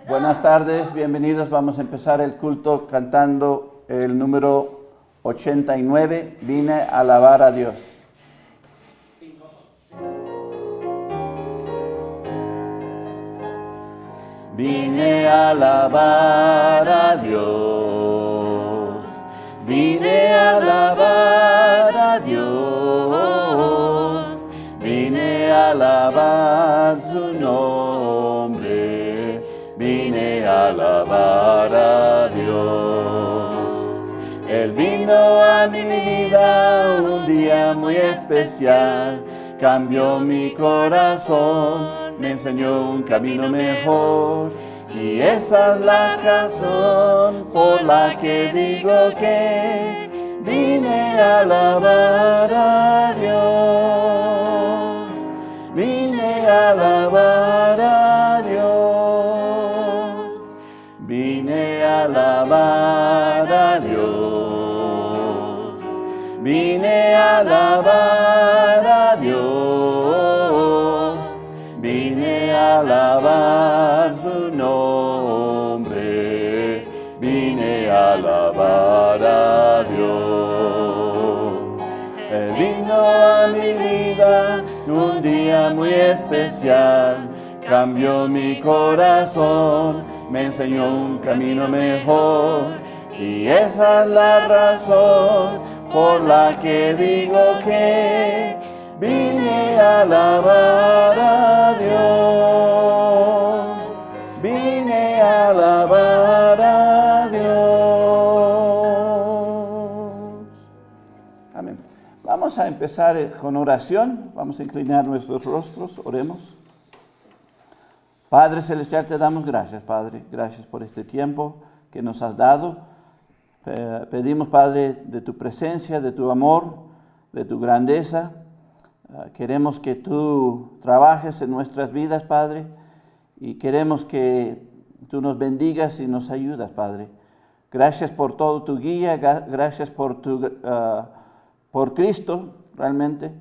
Buenas tardes, bienvenidos. Vamos a empezar el culto cantando el número 89, Vine a alabar a Dios. Vine a alabar a Dios, vine a alabar a Dios, vine a alabar su nombre, vine a alabar a Dios. Él vino a mi vida un día muy especial, cambió mi corazón, me enseñó un camino mejor, y esa es la razón por la que digo que vine a alabar a Dios, vine a alabar a Dios, vine a alabar a Dios, vine a alabar a Dios, vine a alabar su nombre, vine a alabar a Dios. Él vino a mi vida un día muy especial, cambió mi corazón, me enseñó un camino mejor, y esa es la razón por la que digo que vine a alabar a Dios, vine a alabar a Dios. Amén. Vamos a empezar con oración. Vamos a inclinar nuestros rostros, oremos. Padre Celestial, te damos gracias, Padre. Gracias por este tiempo que nos has dado. Pedimos, Padre, de tu presencia, de tu amor, de tu grandeza. Queremos que tú trabajes en nuestras vidas, Padre, y queremos que tú nos bendigas y nos ayudas, Padre. Gracias por todo tu guía, gracias por Cristo, realmente,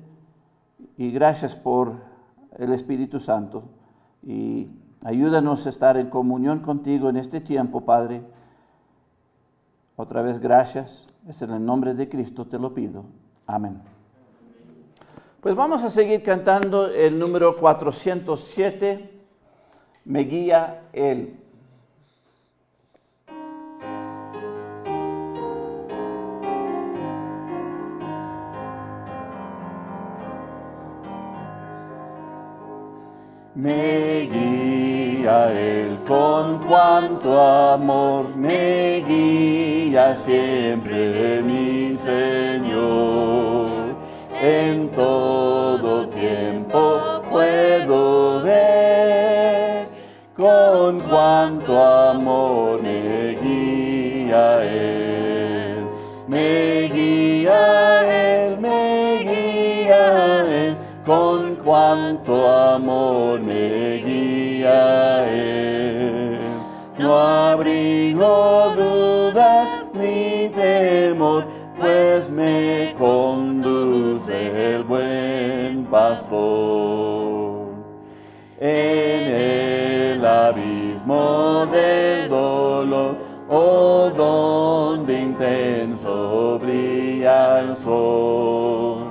y gracias por el Espíritu Santo. Y ayúdanos a estar en comunión contigo en este tiempo, Padre. Otra vez, gracias. Es en el nombre de Cristo te lo pido. Amén. Pues vamos a seguir cantando el número 407, Me guía Él. Me guía Él con cuanto amor, me guía siempre mi Señor. En todo tiempo puedo ver con cuanto amor me guía Él. Me guía Él, me guía Él, con cuanto amor me guía Él. No abrigo dudas ni temor, pues me conduce el buen pastor. En el abismo del dolor, oh, donde intenso brilla el sol,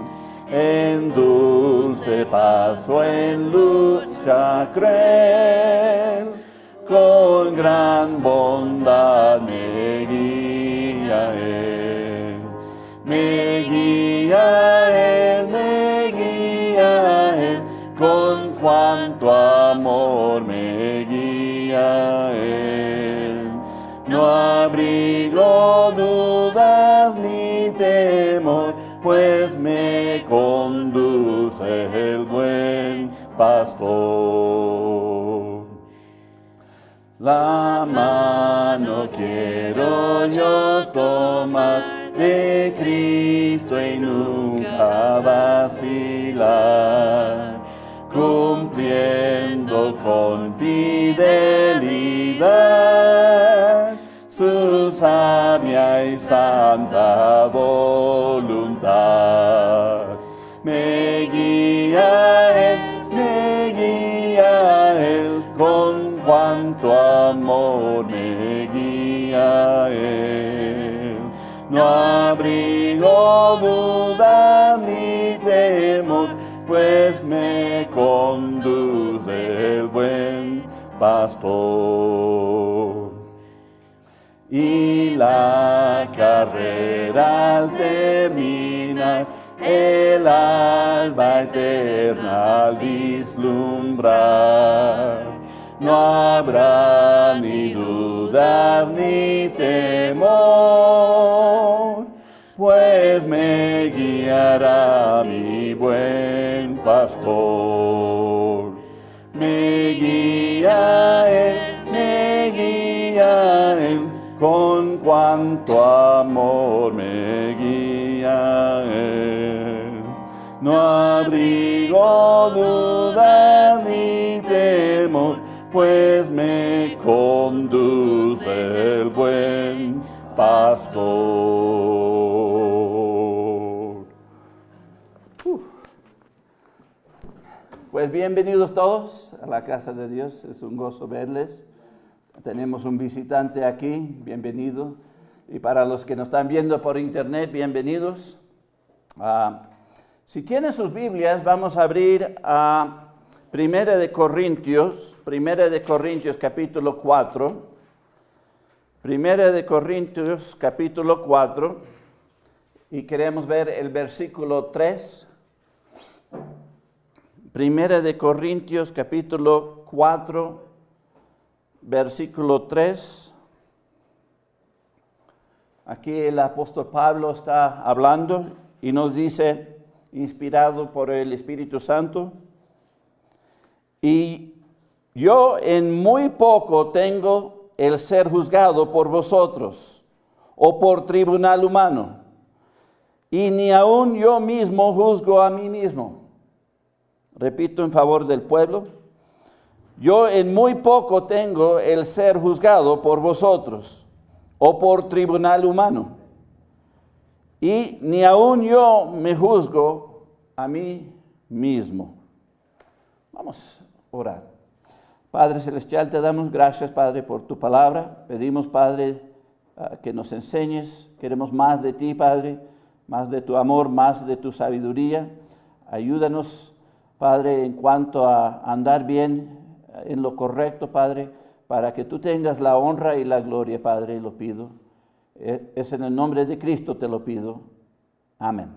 en dulce paso, en lucha cruel, con gran bondad me guía Él. Me guía Él, me guía Él, con cuanto amor me guía Él. No abrigo dudas ni temor, pues me conduce el buen pastor. La mano quiero yo tomar de Cristo y nunca vacilar, cumpliendo con fidelidad y santa voluntad. Me guía Él, con cuanto amor me guía Él. No abrigo dudas ni temor, pues me conduce el buen pastor. Y la carrera al terminar, el alba eterna al vislumbrar, no habrá ni dudas ni temor, pues me guiará mi buen pastor. Me guía Él, con cuanto amor me guía Él. No abrigo dudas ni temor, pues me conduce el buen pastor. Pues bienvenidos todos a la casa de Dios, es un gozo verles. Tenemos un visitante aquí, bienvenido. Y para los que nos están viendo por internet, bienvenidos. Si tienen sus Biblias, vamos a abrir a Primera de Corintios capítulo 4. Primera de Corintios capítulo 4. Y queremos ver el versículo 3. Primera de Corintios capítulo 4, versículo 3. Aquí el apóstol Pablo está hablando y nos dice, inspirado por el Espíritu Santo: y yo en muy poco tengo el ser juzgado por vosotros, o por tribunal humano, y ni aun yo mismo juzgo a mí mismo. Repito en favor del pueblo: yo en muy poco tengo el ser juzgado por vosotros, o por tribunal humano, y ni aun yo me juzgo a mí mismo. Vamos a orar. Padre Celestial, te damos gracias, Padre, por tu palabra. Pedimos, Padre, que nos enseñes. Queremos más de ti, Padre, más de tu amor, más de tu sabiduría. Ayúdanos, Padre, en cuanto a andar bien en lo correcto, Padre, para que tú tengas la honra y la gloria, Padre, lo pido. Es en el nombre de Cristo te lo pido. Amén.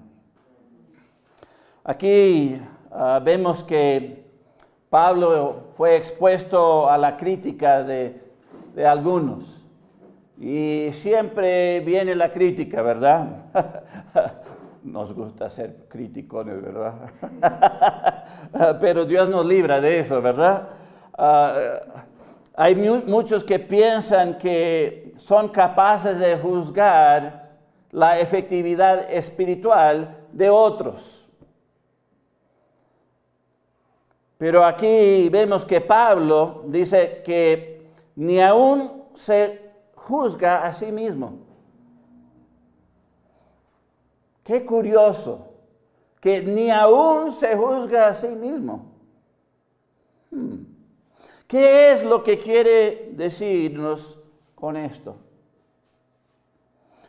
Aquí vemos que Pablo fue expuesto a la crítica de algunos. Y siempre viene la crítica, ¿verdad? Nos gusta ser criticones, ¿verdad? Pero Dios nos libra de eso, ¿verdad? Hay muchos que piensan que son capaces de juzgar la efectividad espiritual de otros. Pero aquí vemos que Pablo dice que ni aún se juzga a sí mismo. Qué curioso, que ni aún se juzga a sí mismo. ¿Qué es lo que quiere decirnos con esto?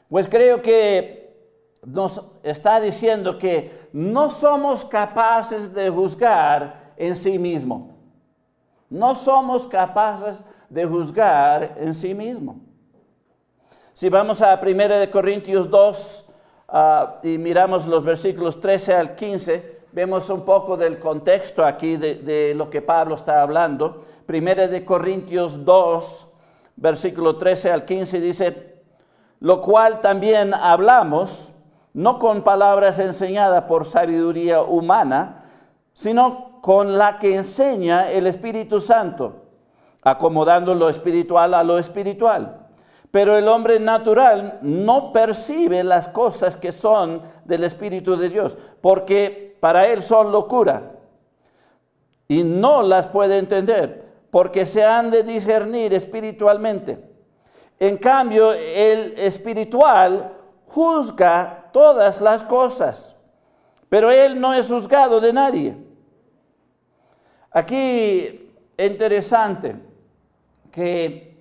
Pues creo que nos está diciendo que no somos capaces de juzgar en sí mismo. No somos capaces de juzgar en sí mismo. Si vamos a 1 Corintios 2 y miramos los versículos 13 al 15, vemos un poco del contexto aquí de lo que Pablo está hablando. 1 Corintios 2, versículo 13 al 15 dice: lo cual también hablamos, no con palabras enseñadas por sabiduría humana, sino con la que enseña el Espíritu Santo, acomodando lo espiritual a lo espiritual. Pero el hombre natural no percibe las cosas que son del Espíritu de Dios, porque para él son locura, y no las puede entender, porque se han de discernir espiritualmente. En cambio, el espiritual juzga todas las cosas, pero él no es juzgado de nadie. Aquí es interesante que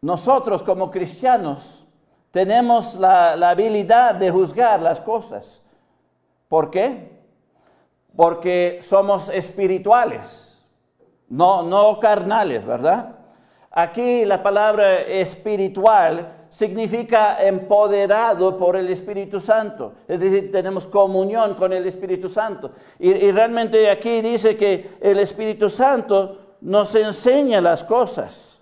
nosotros como cristianos tenemos la habilidad de juzgar las cosas. ¿Por qué? Porque somos espirituales, no carnales, ¿verdad? Aquí la palabra espiritual significa empoderado por el Espíritu Santo. Es decir, tenemos comunión con el Espíritu Santo. Y realmente aquí dice que el Espíritu Santo nos enseña las cosas.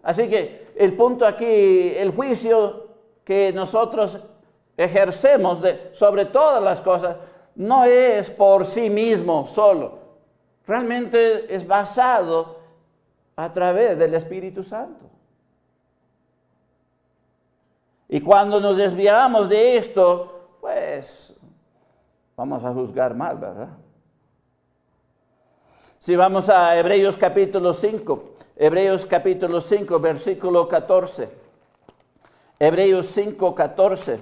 Así que el punto aquí, el juicio que nosotros ejercemos sobre todas las cosas, no es por sí mismo solo. Realmente es basado a través del Espíritu Santo. Y cuando nos desviamos de esto, pues vamos a juzgar mal, ¿verdad? Si vamos a Hebreos capítulo 5, versículo 14. Hebreos 5, 14.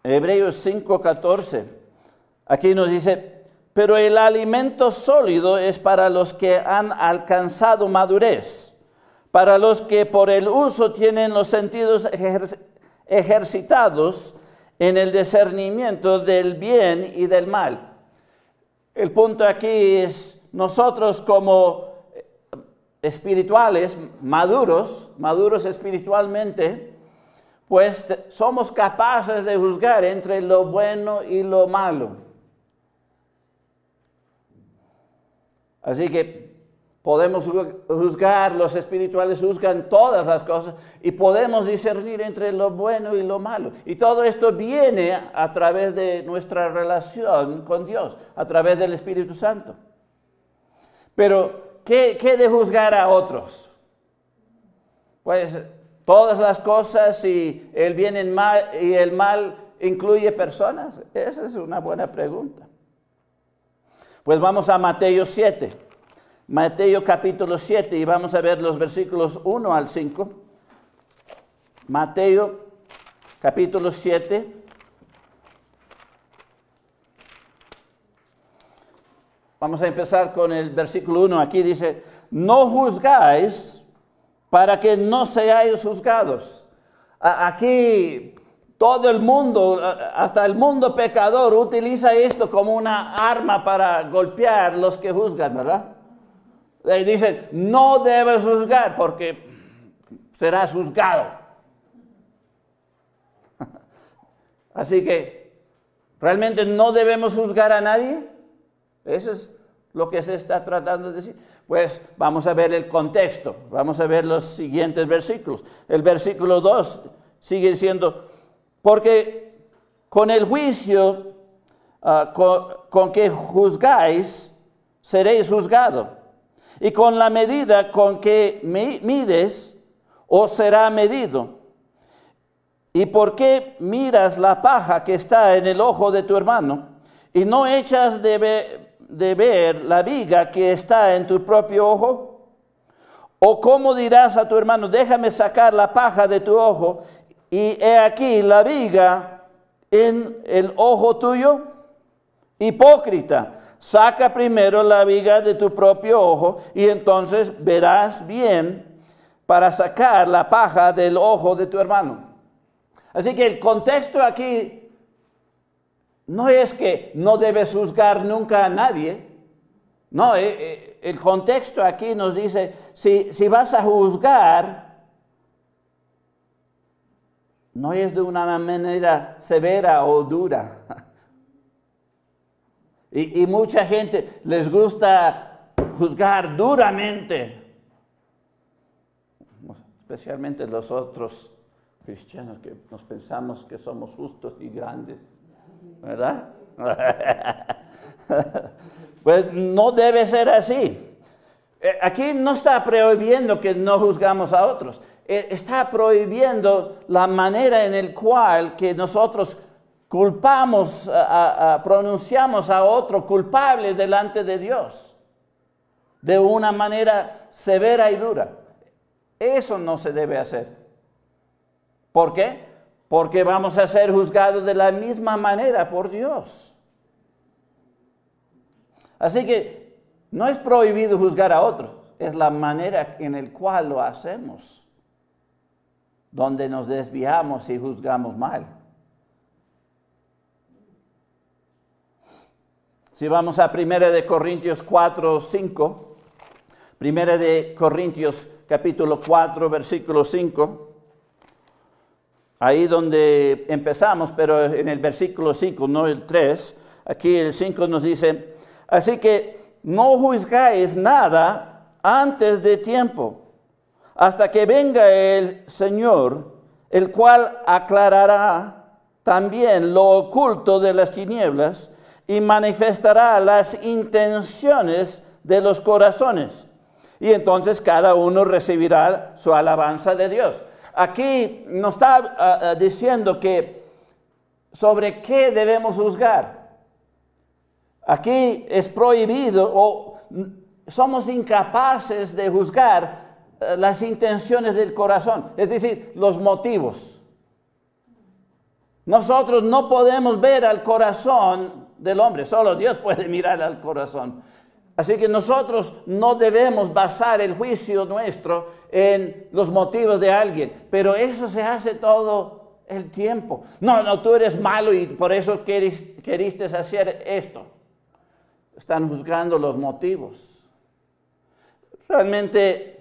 Hebreos 5, 14. Aquí nos dice: pero el alimento sólido es para los que han alcanzado madurez, para los que por el uso tienen los sentidos ejercitados en el discernimiento del bien y del mal. El punto aquí es, nosotros como espirituales, maduros espiritualmente, pues somos capaces de juzgar entre lo bueno y lo malo. Así que podemos juzgar, los espirituales juzgan todas las cosas y podemos discernir entre lo bueno y lo malo. Y todo esto viene a través de nuestra relación con Dios, a través del Espíritu Santo. Pero, ¿qué de juzgar a otros? Pues todas las cosas y el bien y el mal incluye personas. Esa es una buena pregunta. Pues vamos a Mateo 7. Mateo capítulo 7 y vamos a ver los versículos 1 al 5. Mateo capítulo 7. Vamos a empezar con el versículo 1. Aquí dice: no juzgáis para que no seáis juzgados. Aquí todo el mundo, hasta el mundo pecador, utiliza esto como una arma para golpear a los que juzgan, ¿verdad? Y dicen: no debes juzgar porque serás juzgado. Así que, ¿realmente no debemos juzgar a nadie? Eso es lo que se está tratando de decir. Pues vamos a ver el contexto, vamos a ver los siguientes versículos. El versículo 2 sigue diciendo: porque con el juicio con que juzgáis, seréis juzgados. Y con la medida con que mides, os será medido. ¿Y por qué miras la paja que está en el ojo de tu hermano, y no echas de ver la viga que está en tu propio ojo? ¿O cómo dirás a tu hermano: déjame sacar la paja de tu ojo, y he aquí la viga en el ojo tuyo? Hipócrita, saca primero la viga de tu propio ojo, y entonces verás bien para sacar la paja del ojo de tu hermano. Así que el contexto aquí no es que no debes juzgar nunca a nadie. No, el contexto aquí nos dice, si vas a juzgar, no es de una manera severa o dura. Y mucha gente les gusta juzgar duramente, especialmente los otros cristianos que nos pensamos que somos justos y grandes, ¿verdad? Pues no debe ser así. Aquí no está prohibiendo que no juzgamos a otros. Está prohibiendo la manera en la cual que nosotros culpamos, pronunciamos a otro culpable delante de Dios de una manera severa y dura. Eso no se debe hacer. ¿Por qué? Porque vamos a ser juzgados de la misma manera por Dios. Así que no es prohibido juzgar a otros, es la manera en la cual lo hacemos, donde nos desviamos y juzgamos mal. Si vamos a 1 Corintios 4, 5, 1 Corintios capítulo 4, versículo 5, ahí donde empezamos, pero en el versículo 5, no el 3, aquí el 5 nos dice: así que no juzgáis nada antes de tiempo, hasta que venga el Señor, el cual aclarará también lo oculto de las tinieblas y manifestará las intenciones de los corazones. Y entonces cada uno recibirá su alabanza de Dios. Aquí nos está diciendo que sobre qué debemos juzgar. Aquí es prohibido o somos incapaces de juzgar las intenciones del corazón, es decir, los motivos. Nosotros no podemos ver al corazón del hombre, solo Dios puede mirar al corazón. Así que nosotros no debemos basar el juicio nuestro en los motivos de alguien, pero eso se hace todo el tiempo. No, tú eres malo y por eso queriste hacer esto. Están juzgando los motivos. Realmente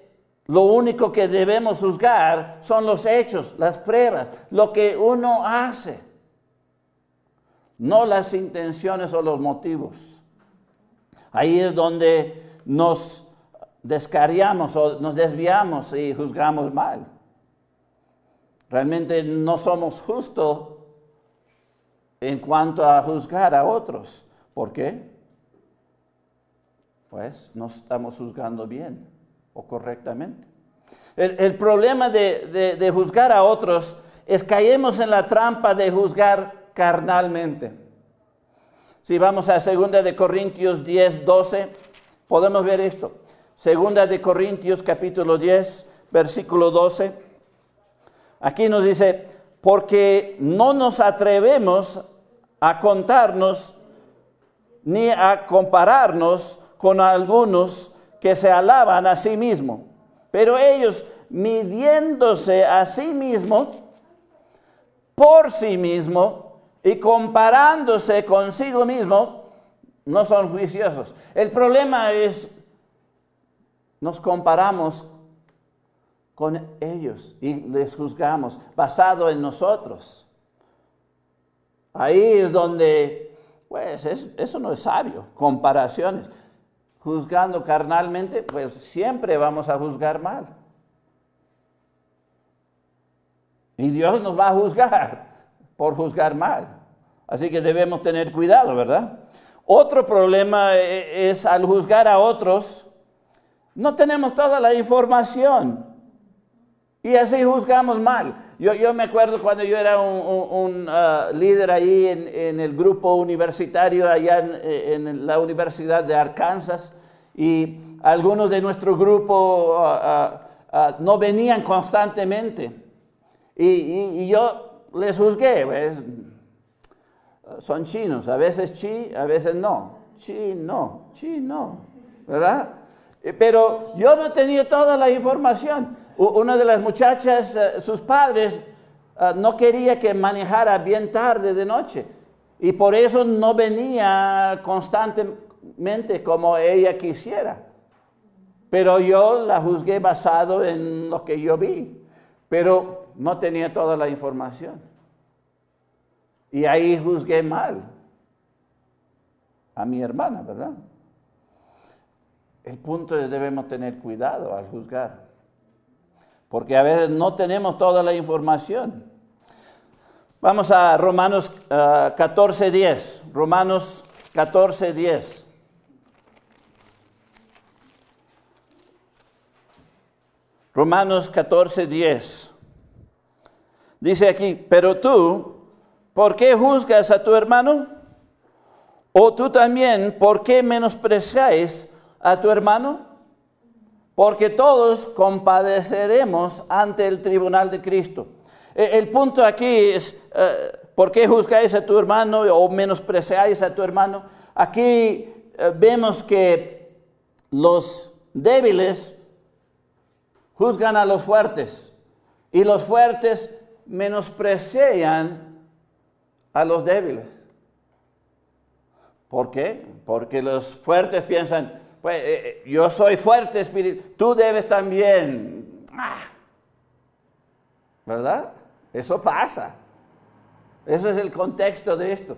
lo único que debemos juzgar son los hechos, las pruebas, lo que uno hace, no las intenciones o los motivos. Ahí es donde nos descarriamos o nos desviamos y juzgamos mal. Realmente no somos justos en cuanto a juzgar a otros. ¿Por qué? Pues no estamos juzgando bien o correctamente. El problema de juzgar a otros es que caemos en la trampa de juzgar carnalmente. Si vamos a 2 Corintios 10, 12, podemos ver esto. 2 Corintios capítulo 10, versículo 12. Aquí nos dice: porque no nos atrevemos a contarnos ni a compararnos con algunos que se alaban a sí mismos. Pero ellos, midiéndose a sí mismos, por sí mismos, y comparándose consigo mismo, no son juiciosos. El problema es, nos comparamos con ellos y les juzgamos basado en nosotros. Ahí es donde, pues, eso no es sabio, comparaciones. Juzgando carnalmente, pues siempre vamos a juzgar mal. Y Dios nos va a juzgar por juzgar mal. Así que debemos tener cuidado, ¿verdad? Otro problema es al juzgar a otros, no tenemos toda la información y así juzgamos mal. Yo me acuerdo cuando yo era un líder ahí en el grupo universitario allá en la Universidad de Arkansas, y algunos de nuestro grupo no venían constantemente y yo les juzgué, pues. Son chinos, a veces sí, a veces no. Chino, ¿verdad? Pero yo no tenía toda la información. Una de las muchachas, sus padres, no quería que manejara bien tarde de noche. Y por eso no venía constantemente como ella quisiera. Pero yo la juzgué basado en lo que yo vi. Pero no tenía toda la información. Y ahí juzgué mal a mi hermana, ¿verdad? El punto es que debemos tener cuidado al juzgar, porque a veces no tenemos toda la información. Vamos a Romanos 14:10. Romanos 14:10. Romanos 14:10. Dice aquí: pero tú ¿por qué juzgas a tu hermano? ¿O tú también, por qué menospreciáis a tu hermano? Porque todos compadeceremos ante el tribunal de Cristo. El punto aquí es, ¿por qué juzgáis a tu hermano o menospreciáis a tu hermano? Aquí vemos que los débiles juzgan a los fuertes y los fuertes menosprecian a los débiles. ¿Por qué? Porque los fuertes piensan, pues yo soy fuerte espiritual, tú debes también. ¿Verdad? Eso pasa. Ese es el contexto de esto.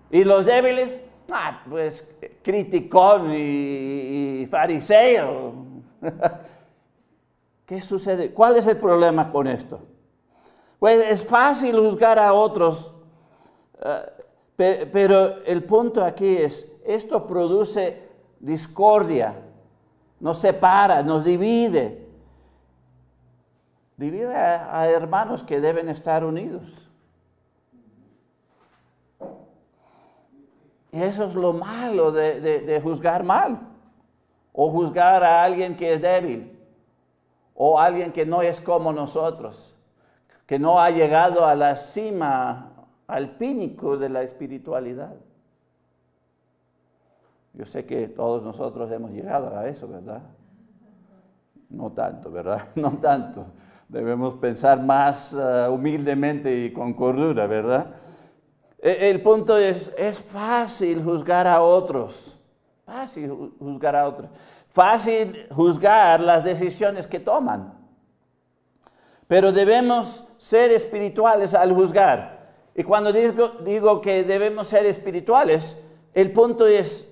Y los débiles, pues criticón y fariseo. ¿Qué sucede? ¿Cuál es el problema con esto? Pues es fácil juzgar a otros, pero el punto aquí es, esto produce discordia, nos separa, nos divide. Divide a hermanos que deben estar unidos. Y eso es lo malo de juzgar mal, o juzgar a alguien que es débil, o alguien que no es como nosotros, que no ha llegado a la cima, al pináculo de la espiritualidad. Yo sé que todos nosotros hemos llegado a eso, ¿verdad? No tanto, ¿verdad? No tanto. Debemos pensar más humildemente y con cordura, ¿verdad? El punto es fácil juzgar a otros. Fácil juzgar a otros. Fácil juzgar las decisiones que toman. Pero debemos ser espirituales al juzgar. Y cuando digo que debemos ser espirituales, el punto es,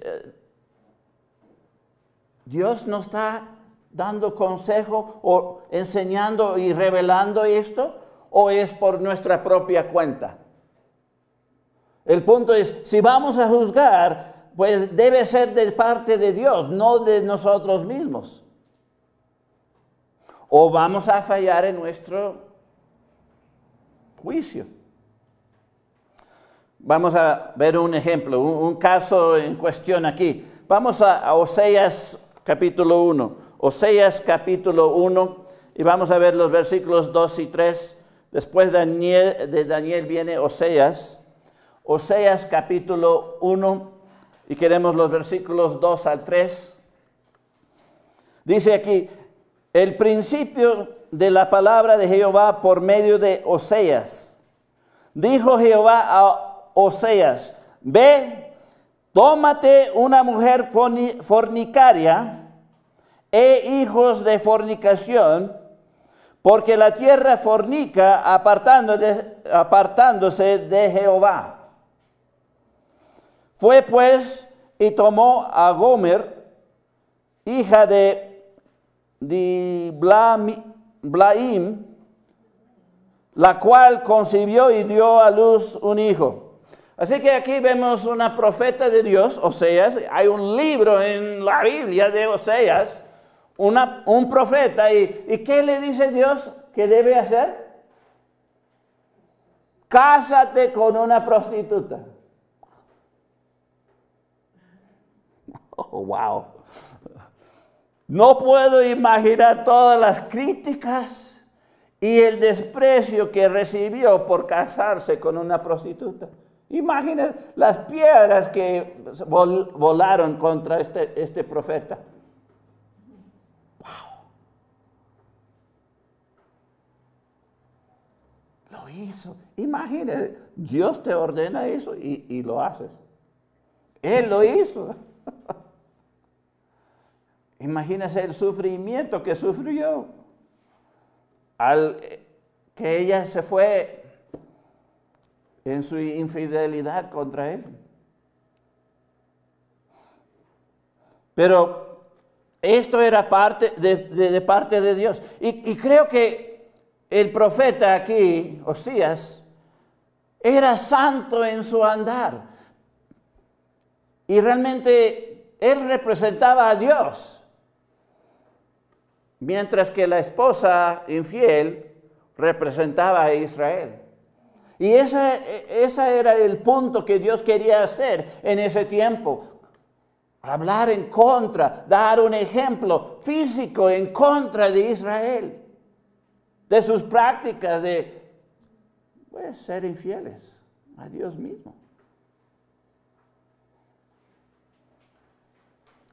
Dios nos está dando consejo o enseñando y revelando esto, o es por nuestra propia cuenta. El punto es, si vamos a juzgar, pues debe ser de parte de Dios, no de nosotros mismos. O vamos a fallar en nuestro juicio. Vamos a ver un ejemplo, un caso en cuestión aquí. Vamos a Oseas capítulo 1. Oseas capítulo 1 y vamos a ver los versículos 2 y 3. Después de Daniel viene Oseas. Oseas capítulo 1 y queremos los versículos 2 al 3. Dice aquí, el principio de la palabra de Jehová por medio de Oseas. Dijo Jehová a Oseas, ve, tómate una mujer fornicaria e hijos de fornicación, porque la tierra fornica apartándose de Jehová. Fue pues y tomó a Gomer, hija de Blaim, la cual concibió y dio a luz un hijo. Así que aquí vemos una profeta de Dios, Oseas. Hay un libro en la Biblia de Oseas, un profeta. ¿Y qué le dice Dios que debe hacer? Cásate con una prostituta. Oh, wow. No puedo imaginar todas las críticas y el desprecio que recibió por casarse con una prostituta. Imagina las piedras que volaron contra este profeta. Wow. Lo hizo. Imagina, Dios te ordena eso y lo haces. Él lo hizo. Imagínese el sufrimiento que sufrió al que ella se fue en su infidelidad contra él. Pero esto era parte de parte de Dios. Y creo que el profeta aquí, Oseas, era santo en su andar. Y realmente él representaba a Dios. Mientras que la esposa infiel representaba a Israel. Y ese era el punto que Dios quería hacer en ese tiempo. Hablar en contra, dar un ejemplo físico en contra de Israel, de sus prácticas de ser infieles a Dios mismo.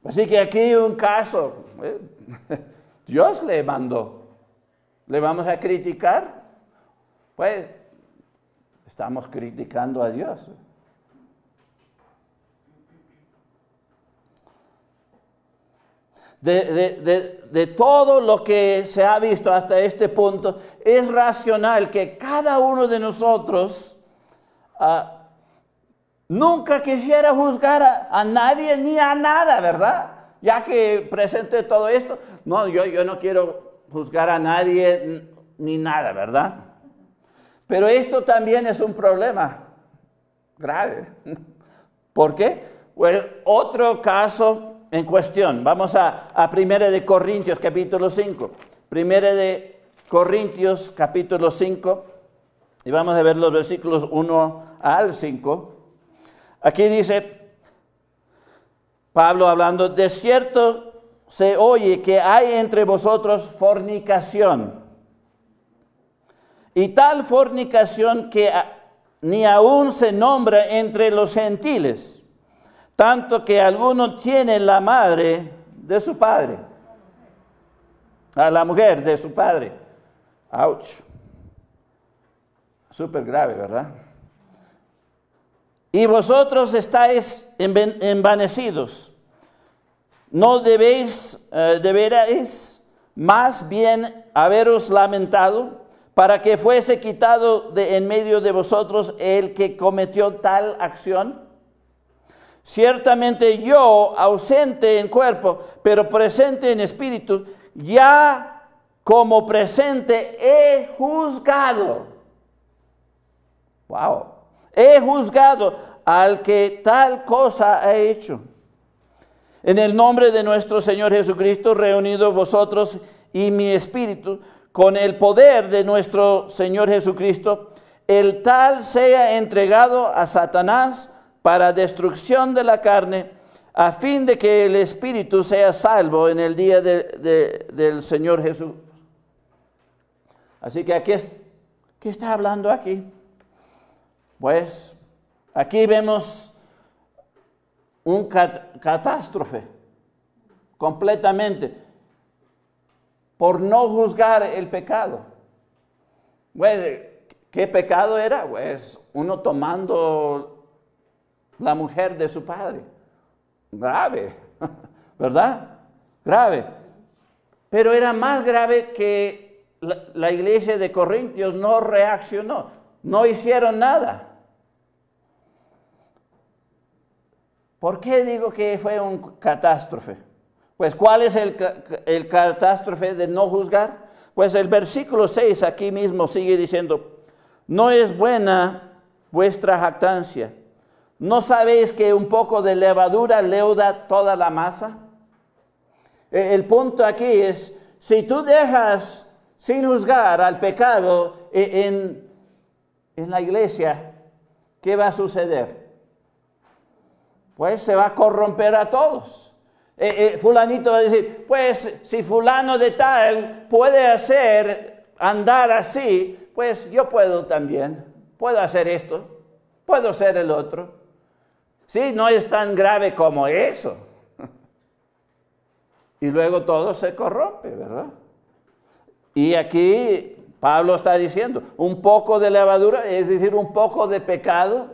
Así que aquí un caso, Dios le mandó. ¿Le vamos a criticar? Pues estamos criticando a Dios. De todo lo que se ha visto hasta este punto, es racional que cada uno de nosotros nunca quisiera juzgar a nadie ni a nada, ¿verdad? Ya que presenté todo esto, no, yo no quiero juzgar a nadie ni nada, ¿verdad? Pero esto también es un problema grave. ¿Por qué? Bueno, otro caso en cuestión. Vamos a 1 de Corintios capítulo 5. 1 de Corintios capítulo 5. Y vamos a ver los versículos 1 al 5. Aquí dice Pablo hablando: de cierto se oye que hay entre vosotros fornicación. Y tal fornicación que ni aún se nombra entre los gentiles, tanto que alguno tiene la madre de su padre, a la mujer de su padre. ¡Auch! Súper grave, ¿verdad? Y vosotros estáis envanecidos. ¿No deberíais más bien haberos lamentado para que fuese quitado de en medio de vosotros el que cometió tal acción? Ciertamente yo, ausente en cuerpo, pero presente en espíritu, ya como presente he juzgado. Wow. He juzgado al que tal cosa ha hecho. En el nombre de nuestro Señor Jesucristo, reunidos vosotros y mi espíritu, con el poder de nuestro Señor Jesucristo, el tal sea entregado a Satanás para destrucción de la carne, a fin de que el espíritu sea salvo en el día del Señor Jesús. Así que ¿qué está hablando aquí? Pues aquí vemos un catástrofe completamente por no juzgar el pecado. Pues, ¿qué pecado era? Pues uno tomando la mujer de su padre. Grave, ¿verdad? Grave. Pero era más grave que la iglesia de Corintios no reaccionó, no hicieron nada. ¿Por qué digo que fue un catástrofe? Pues, ¿cuál es el catástrofe de no juzgar? Pues el versículo 6 aquí mismo sigue diciendo: no es buena vuestra jactancia. ¿No sabéis que un poco de levadura leuda toda la masa? El punto aquí es, si tú dejas sin juzgar al pecado en la iglesia, ¿qué va a suceder? Pues se va a corromper a todos. Fulanito va a decir, pues si fulano de tal puede andar así, pues yo puedo también. Puedo hacer esto, puedo hacer el otro. Sí, no es tan grave como eso. Y luego todo se corrompe, ¿verdad? Y aquí Pablo está diciendo, un poco de levadura, es decir, un poco de pecado,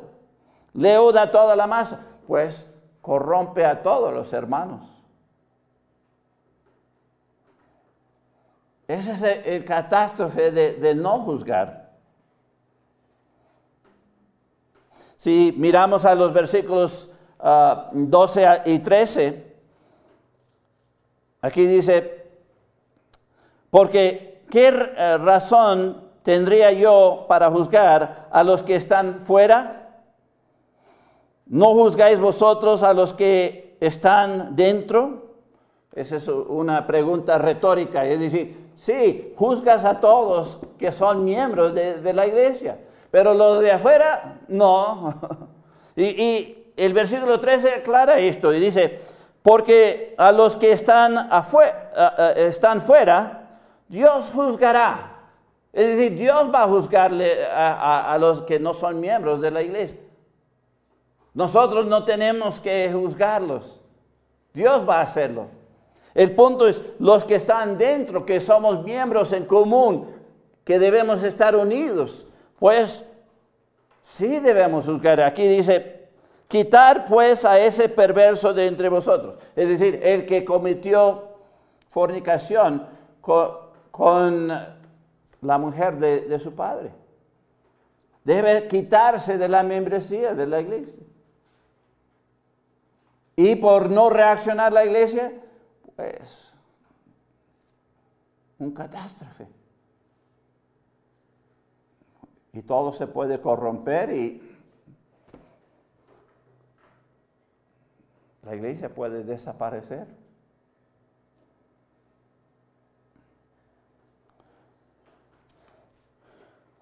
leuda toda la masa, pues corrompe a todos los hermanos. Ese es el catástrofe de no juzgar. Si miramos a los versículos 12 y 13, aquí dice, porque ¿qué razón tendría yo para juzgar a los que están fuera? ¿No juzgáis vosotros a los que están dentro? Esa es una pregunta retórica, es decir, sí, juzgas a todos que son miembros de la iglesia, pero los de afuera, no. Y el versículo 13 aclara esto y dice, porque a los que están fuera, Dios juzgará. Es decir, Dios va a juzgarle a los que no son miembros de la iglesia. Nosotros no tenemos que juzgarlos. Dios va a hacerlo. El punto es, los que están dentro, que somos miembros en común, que debemos estar unidos, pues sí debemos juzgar. Aquí dice, quitar pues a ese perverso de entre vosotros. Es decir, el que cometió fornicación con la mujer de su padre. Debe quitarse de la membresía de la iglesia. Y por no reaccionar la iglesia, pues, un catástrofe. Y todo se puede corromper y la iglesia puede desaparecer.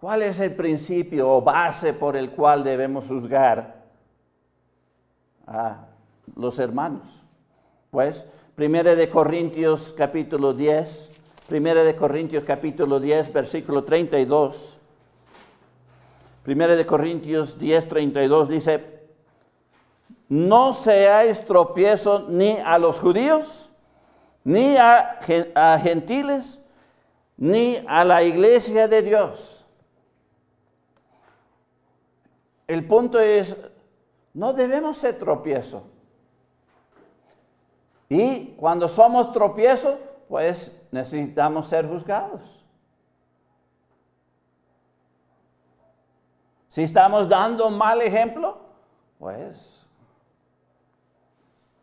¿Cuál es el principio o base por el cual debemos juzgar a los hermanos? Pues, 1 Corintios capítulo 10, 1 Corintios capítulo 10, versículo 32. 1 Corintios 10, 32 dice, no seáis tropiezo ni a los judíos, ni a gentiles, ni a la iglesia de Dios. El punto es, no debemos ser tropiezo. Y cuando somos tropiezo, pues necesitamos ser juzgados. Si estamos dando un mal ejemplo, pues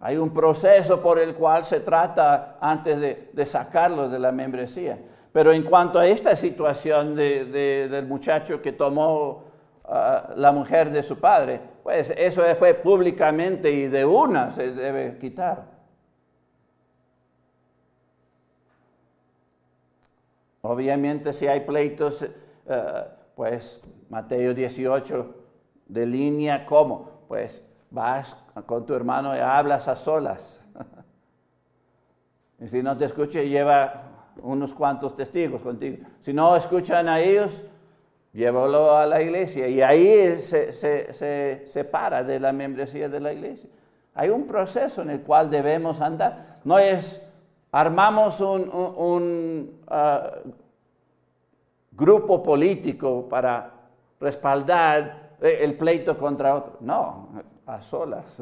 hay un proceso por el cual se trata antes de sacarlo de la membresía. Pero en cuanto a esta situación del muchacho que tomó la mujer de su padre, pues eso fue públicamente y de una se debe quitar. Obviamente si hay pleitos, pues Mateo 18 de línea, ¿cómo? Pues vas con tu hermano y hablas a solas. Y si no te escucha, lleva unos cuantos testigos contigo. Si no escuchan a ellos, llévalo a la iglesia. Y ahí se separa de la membresía de la iglesia. Hay un proceso en el cual debemos andar. No es, armamos un grupo político para respaldar el pleito contra otro. No, a solas.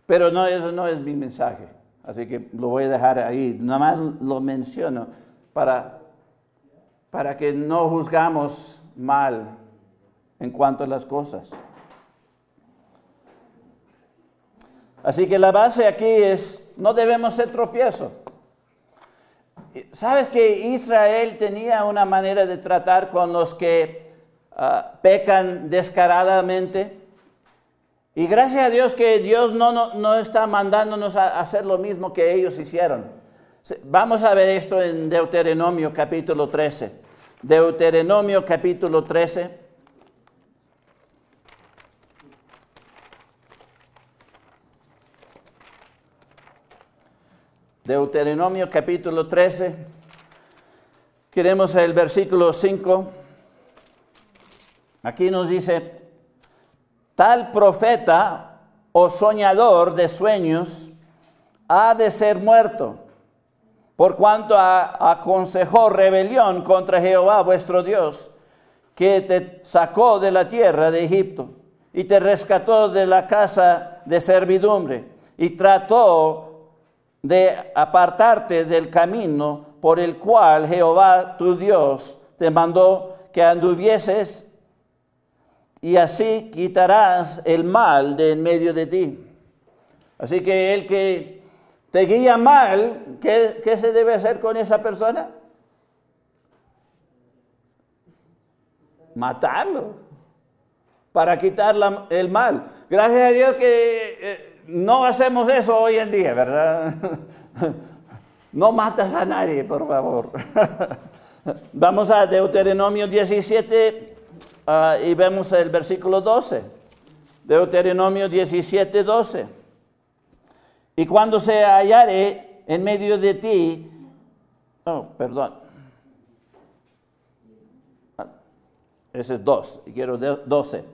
Pero eso no es mi mensaje. Así que lo voy a dejar ahí. Nada más lo menciono para que no juzgamos mal en cuanto a las cosas. Así que la base aquí es, no debemos ser tropiezo. ¿Sabes que Israel tenía una manera de tratar con los que pecan descaradamente? Y gracias a Dios que Dios no está mandándonos a hacer lo mismo que ellos hicieron. Vamos a ver esto en Deuteronomio capítulo 13. Deuteronomio capítulo 13. Deuteronomio capítulo 13. Queremos el versículo 5. Aquí nos dice, tal profeta o soñador de sueños ha de ser muerto, por cuanto aconsejó rebelión contra Jehová vuestro Dios, que te sacó de la tierra de Egipto y te rescató de la casa de servidumbre y trató de apartarte del camino por el cual Jehová tu Dios te mandó que anduvieses, y así quitarás el mal de en medio de ti. Así que el que te guía mal, ¿qué se debe hacer con esa persona? Matarlo, para quitar el mal. Gracias a Dios que no hacemos eso hoy en día, ¿verdad? No matas a nadie, por favor. Vamos a Deuteronomio 17 y vemos el versículo 12. Deuteronomio 17, 12. Y cuando se hallare en medio de ti, ese es 2, y quiero 12.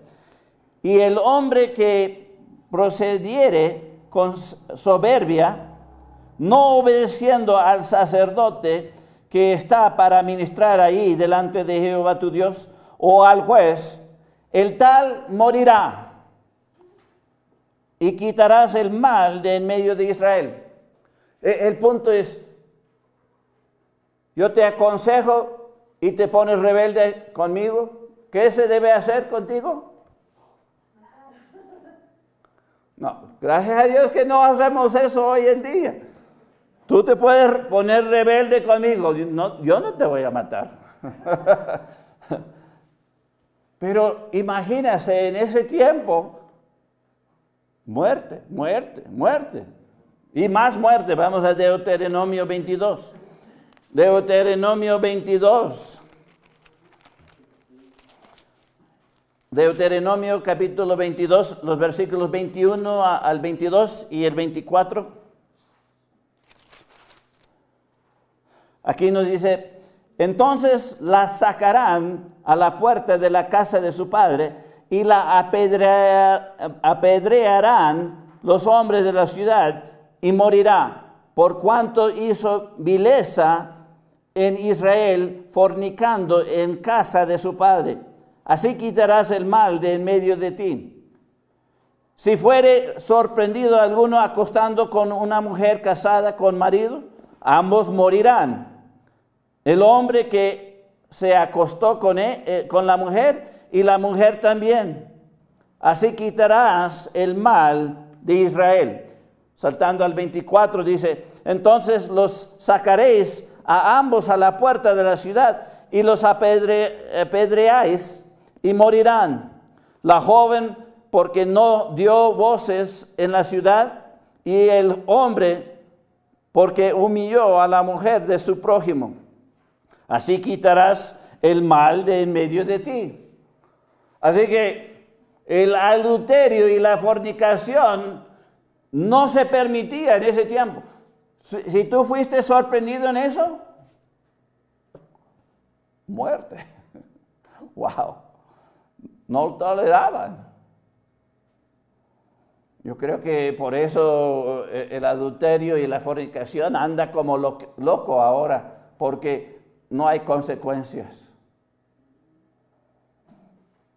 Y el hombre que procediere con soberbia, no obedeciendo al sacerdote que está para ministrar ahí delante de Jehová tu Dios, o al juez, el tal morirá. Y quitarás el mal de en medio de Israel. El punto es, yo te aconsejo y te pones rebelde conmigo. ¿Qué se debe hacer contigo? No, gracias a Dios que no hacemos eso hoy en día. Tú te puedes poner rebelde conmigo. No, yo no te voy a matar. Pero imagínese en ese tiempo, muerte, muerte, muerte. Y más muerte. Vamos a Deuteronomio 22. Deuteronomio 22. Deuteronomio capítulo 22, los versículos 21 al 22 y el 24. Aquí nos dice, entonces la sacarán a la puerta de la casa de su padre y la apedrearán los hombres de la ciudad y morirá, por cuanto hizo vileza en Israel, fornicando en casa de su padre. Así quitarás el mal de en medio de ti. Si fuere sorprendido alguno acostando con una mujer casada con marido, ambos morirán. El hombre que se acostó con la mujer y la mujer también. Así quitarás el mal de Israel. Saltando al 24 dice, entonces los sacaréis a ambos a la puerta de la ciudad y los apedreáis y morirán. La joven porque no dio voces en la ciudad y el hombre porque humilló a la mujer de su prójimo. Así quitarás el mal de en medio de ti. Así que el adulterio y la fornicación no se permitía en ese tiempo. Si tú fuiste sorprendido en eso, muerte. Wow. No lo toleraban. Yo creo que por eso el adulterio y la fornicación anda como loco ahora, porque no hay consecuencias.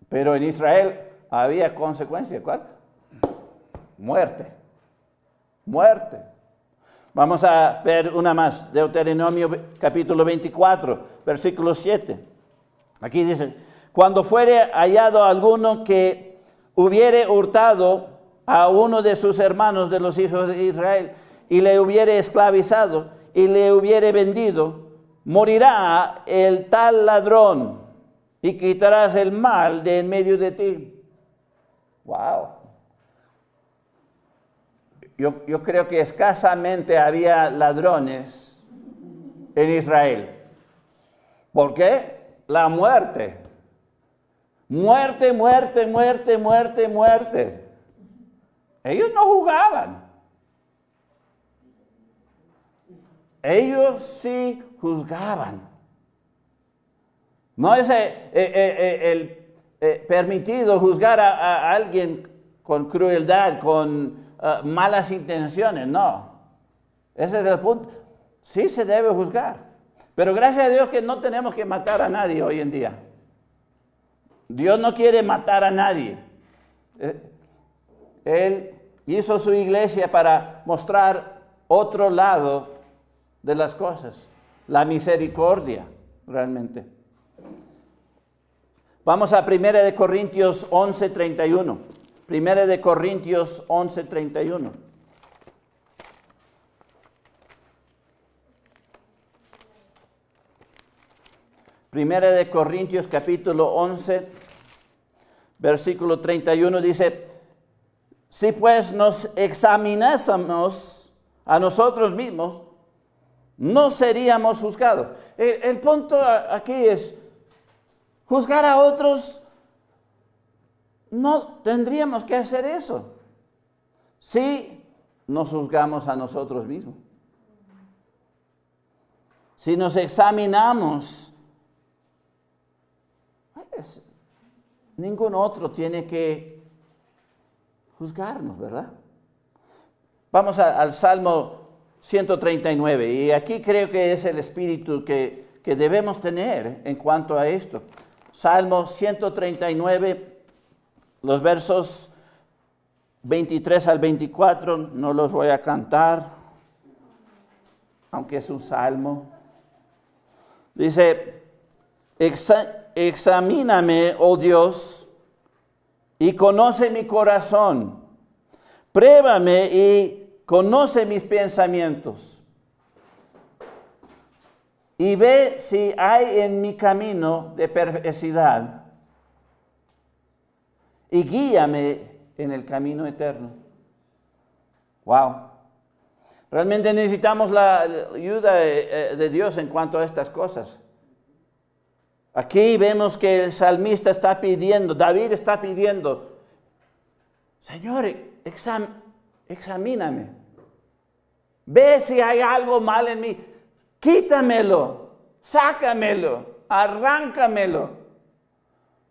Pero en Israel había consecuencias. ¿Cuál? Muerte. Muerte. Vamos a ver una más. Deuteronomio capítulo 24, versículo 7. Aquí dice, cuando fuere hallado alguno que hubiere hurtado a uno de sus hermanos de los hijos de Israel y le hubiere esclavizado y le hubiere vendido, morirá el tal ladrón y quitarás el mal de en medio de ti. Wow. Yo creo que escasamente había ladrones en Israel. ¿Por qué? La muerte. Muerte, muerte, muerte, muerte, muerte. Ellos no jugaban. Ellos sí juzgaban. No es permitido juzgar a alguien con crueldad, con malas intenciones, no. Ese es el punto. Sí se debe juzgar. Pero gracias a Dios que no tenemos que matar a nadie hoy en día. Dios no quiere matar a nadie. Él hizo su iglesia para mostrar otro lado de las cosas. La misericordia, realmente. Vamos a 1 Corintios 11:31. 1 Corintios 11:31. Primera de Corintios capítulo 11, versículo 31 dice, si pues nos examinásemos a nosotros mismos, no seríamos juzgados. El punto aquí es, juzgar a otros, no tendríamos que hacer eso. Si nos juzgamos a nosotros mismos. Si nos examinamos, pues, ningún otro tiene que juzgarnos, ¿verdad? Vamos al Salmo 139, y aquí creo que es el espíritu que debemos tener en cuanto a esto. Salmo 139, los versos 23 al 24, no los voy a cantar, aunque es un salmo. Dice, examíname, oh Dios, y conoce mi corazón. Pruébame y conoce mis pensamientos. Y ve si hay en mi camino de perversidad. Y guíame en el camino eterno. Wow. Realmente necesitamos la ayuda de Dios en cuanto a estas cosas. Aquí vemos que el salmista está pidiendo, David está pidiendo, Señor, examíname. Ve si hay algo mal en mí. Quítamelo, sácamelo, arráncamelo.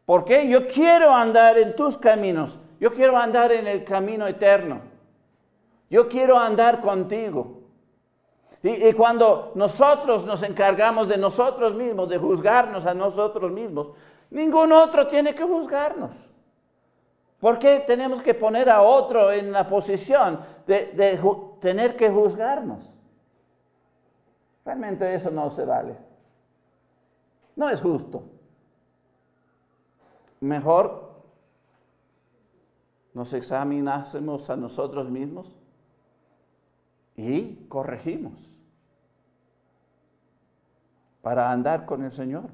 Porque yo quiero andar en tus caminos. Yo quiero andar en el camino eterno. Yo quiero andar contigo. Y cuando nosotros nos encargamos de nosotros mismos, de juzgarnos a nosotros mismos, ningún otro tiene que juzgarnos. ¿Por qué tenemos que poner a otro en la posición de tener que juzgarnos? Realmente eso no se vale. No es justo. Mejor nos examinásemos a nosotros mismos y corregimos para andar con el Señor.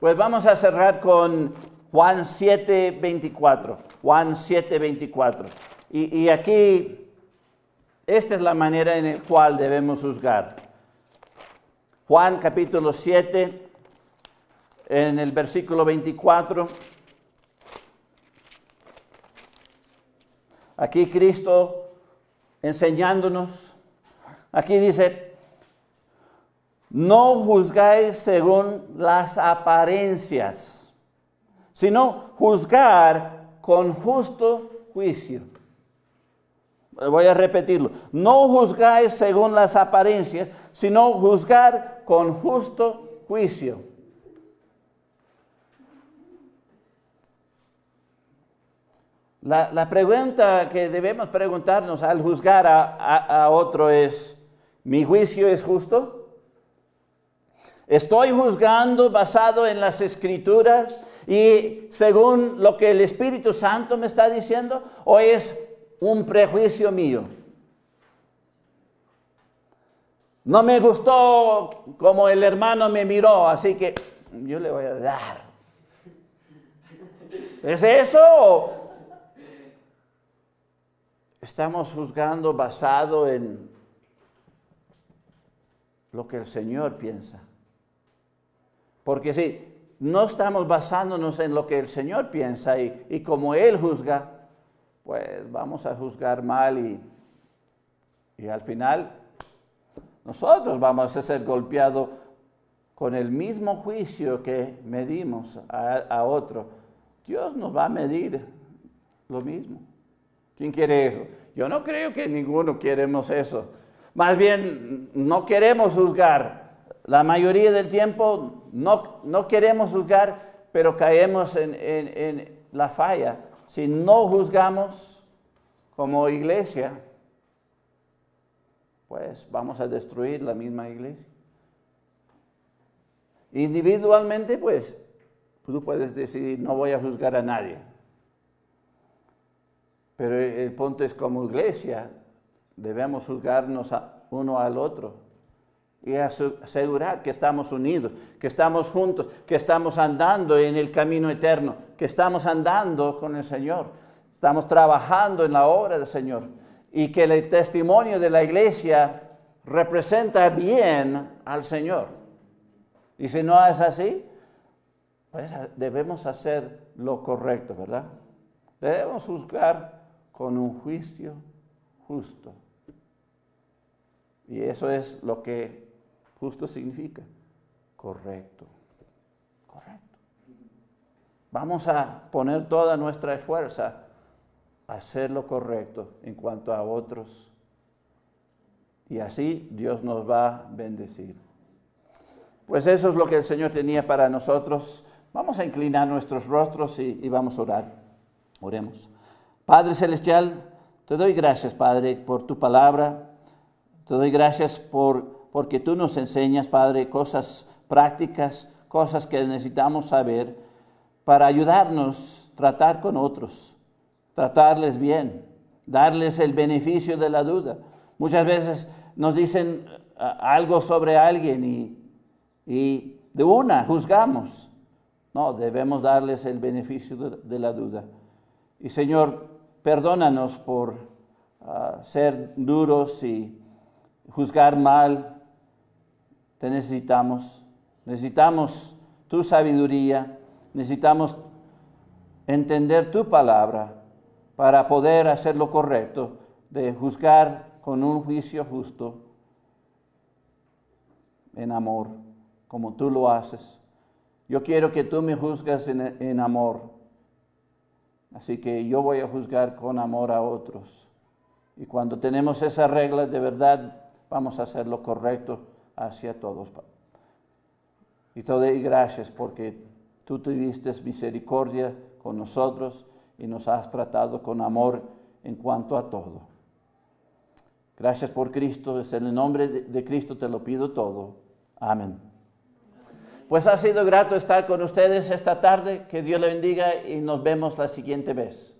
Pues vamos a cerrar con Juan 7:24. Juan 7:24. Y aquí, esta es la manera en la cual debemos juzgar. Juan capítulo 7, en el versículo 24. Aquí Cristo enseñándonos. Aquí dice, no juzgáis según las apariencias, sino juzgar con justo juicio. Voy a repetirlo. No juzgáis según las apariencias, sino juzgar con justo juicio. La pregunta que debemos preguntarnos al juzgar a otro es, ¿mi juicio es justo? ¿Estoy juzgando basado en las Escrituras y según lo que el Espíritu Santo me está diciendo? ¿O es un prejuicio mío? No me gustó como el hermano me miró, así que yo le voy a dar. ¿Es eso o estamos juzgando basado en lo que el Señor piensa? Porque si no estamos basándonos en lo que el Señor piensa y como Él juzga, pues vamos a juzgar mal y al final nosotros vamos a ser golpeados con el mismo juicio que medimos a otro. Dios nos va a medir lo mismo. ¿Quién quiere eso? Yo no creo que ninguno queremos eso. Más bien, no queremos juzgar. La mayoría del tiempo no queremos juzgar, pero caemos en la falla. Si no juzgamos como iglesia, pues vamos a destruir la misma iglesia. Individualmente, pues, tú puedes decidir, no voy a juzgar a nadie. Pero el punto es, como iglesia, debemos juzgarnos uno al otro y asegurar que estamos unidos, que estamos juntos, que estamos andando en el camino eterno, que estamos andando con el Señor, estamos trabajando en la obra del Señor y que el testimonio de la iglesia representa bien al Señor. Y si no es así, pues debemos hacer lo correcto, ¿verdad? Debemos juzgar con un juicio justo. Y eso es lo que justo significa. Correcto. Correcto. Vamos a poner toda nuestra fuerza a hacer lo correcto en cuanto a otros. Y así Dios nos va a bendecir. Pues eso es lo que el Señor tenía para nosotros. Vamos a inclinar nuestros rostros y vamos a orar. Oremos. Padre Celestial, te doy gracias, Padre, por tu palabra. Te doy gracias porque tú nos enseñas, Padre, cosas prácticas, cosas que necesitamos saber para ayudarnos a tratar con otros, tratarles bien, darles el beneficio de la duda. Muchas veces nos dicen algo sobre alguien y de una juzgamos. No, debemos darles el beneficio de la duda. Y Señor, perdónanos por ser duros y juzgar mal. Te necesitamos tu sabiduría, necesitamos entender tu palabra para poder hacer lo correcto, de juzgar con un juicio justo, en amor, como tú lo haces. Yo quiero que tú me juzgas en amor, así que yo voy a juzgar con amor a otros. Y cuando tenemos esa regla, de verdad, vamos a hacer lo correcto hacia todos. Y te doy gracias porque tú tuviste misericordia con nosotros y nos has tratado con amor en cuanto a todo. Gracias por Cristo, es en el nombre de Cristo te lo pido todo. Amén. Pues ha sido grato estar con ustedes esta tarde. Que Dios le bendiga y nos vemos la siguiente vez.